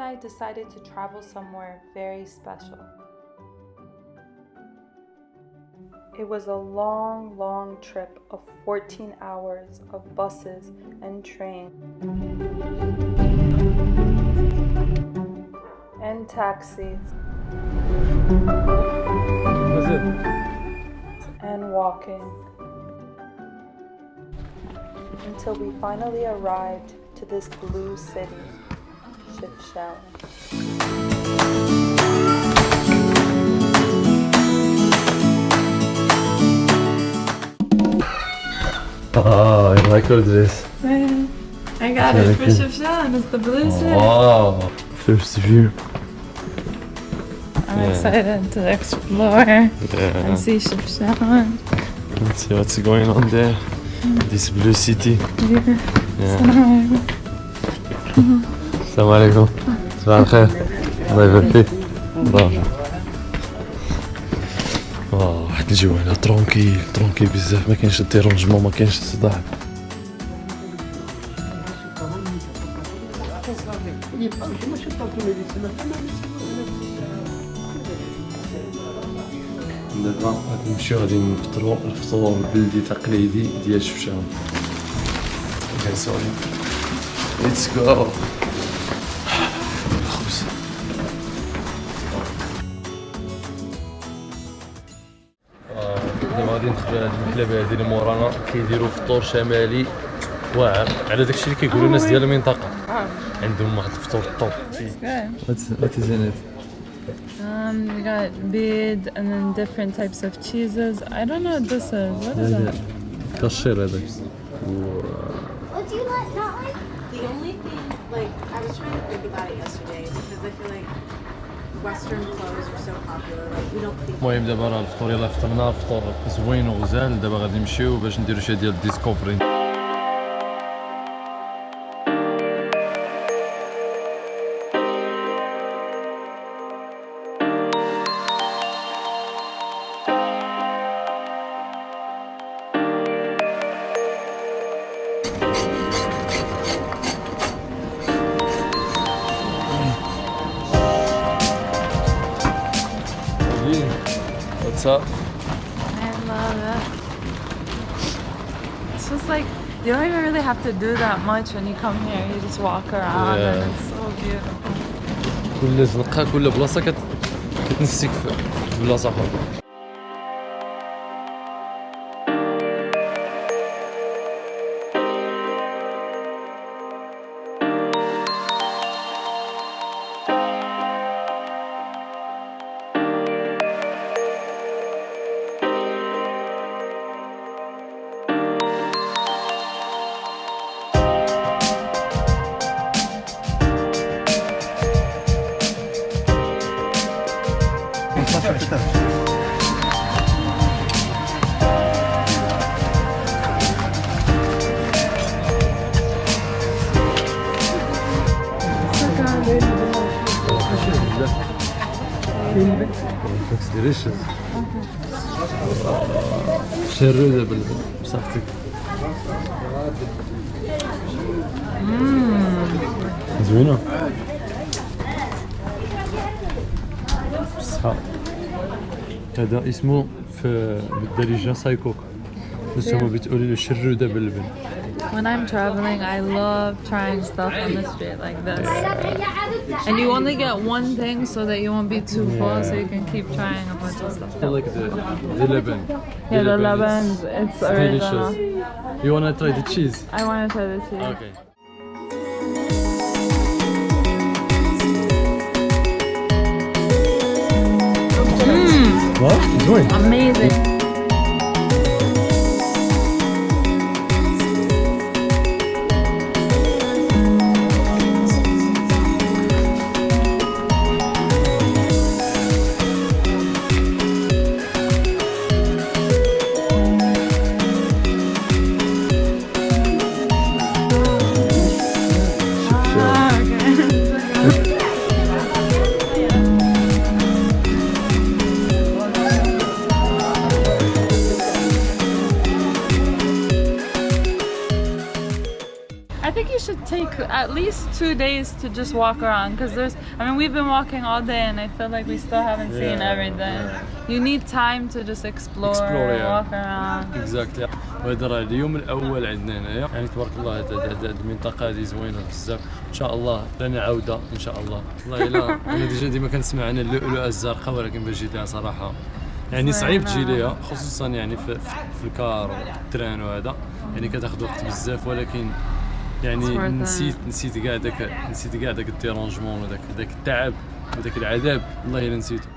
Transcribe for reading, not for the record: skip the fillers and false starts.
and I decided to travel somewhere very special. It was a long trip of 14 hours of buses and trains and taxis and walking until we finally arrived to this blue city, Chefchaouen. Oh, I like all this. I got it for Chefchaouen. It's the blue city. Wow, first view. I'm excited to explore and see Chefchaouen. Let's see what's going on there. This blue city. Assalamu alaikum. صباح الخير. الله يبارك فيك. برافو. واحد الجو هنا ترونكيل بزاف، ما كاينش الديرونجمون، ما كاينش الصداع. دابا غادي نمشيو غادي نفطرو الفطور البلدي تقليدي ديال شفشاون. ليتس جو. الخبز. دابا غادي ندخلو هاد المحلبة هادي اللي مورانا، كيديرو فطور شمالي واعر على داكشي اللي كيقولوا الناس ديال المنطقة. عندهم واحد الفطور طوب. What is in it? We got bead and then different types of cheeses. I don't know what this is. What is that? كاشير هذاك. What do you like? Not like? The only thing, like, I was trying to think about it yesterday because I feel like Western clothes are so popular. Like, we don't think. المهم دابا راه الفطور يلاه فطرنا، فطور زوين وغزال. دابا غادي نمشيو باش نديرو شي ديال الديسكوفري. What's up? I love it. It's just like you don't even really have to do that much when you come here. You just walk around and it's so beautiful. كل زنقة كل بلاصة كتنسيك في بلاصة أخرى. Looks delicious. شردة بصفتك. زوينة. بصحة. هذا اسمه في بالدارجة سايكوك. بس هما بتقولي له شردة باللبن. When I'm traveling, I love trying stuff on the street like this. And you only get one thing so that you won't be too full, so you can keep trying a bunch of stuff. I like the leban. Yeah, the leban, it's original. Delicious. You wanna try the cheese? I want to try the cheese. Okay. What? Enjoy. Amazing. you should take at least 2 days to just walk around, because we've been walking all day and I feel like we still haven't seen everything. You need time to just explore walk around. Exactly. وهذا راه اليوم الاول عندنا هنايا، يعني تبارك الله هذه المنطقه هذه زوينه بزاف. ان شاء الله لنا عوده ان شاء الله. والله الا انا ديما كنسمع عن اللؤلؤه الزرقاء، ولكن باش جيت لها صراحه يعني صعيب تجي ليها، خصوصا يعني في الكار والتران وهذا، يعني كتاخذ وقت بزاف، ولكن يعني نسيت كاع داك الديرونجمون وداك التعب وداك العذاب، والله الا نسيته.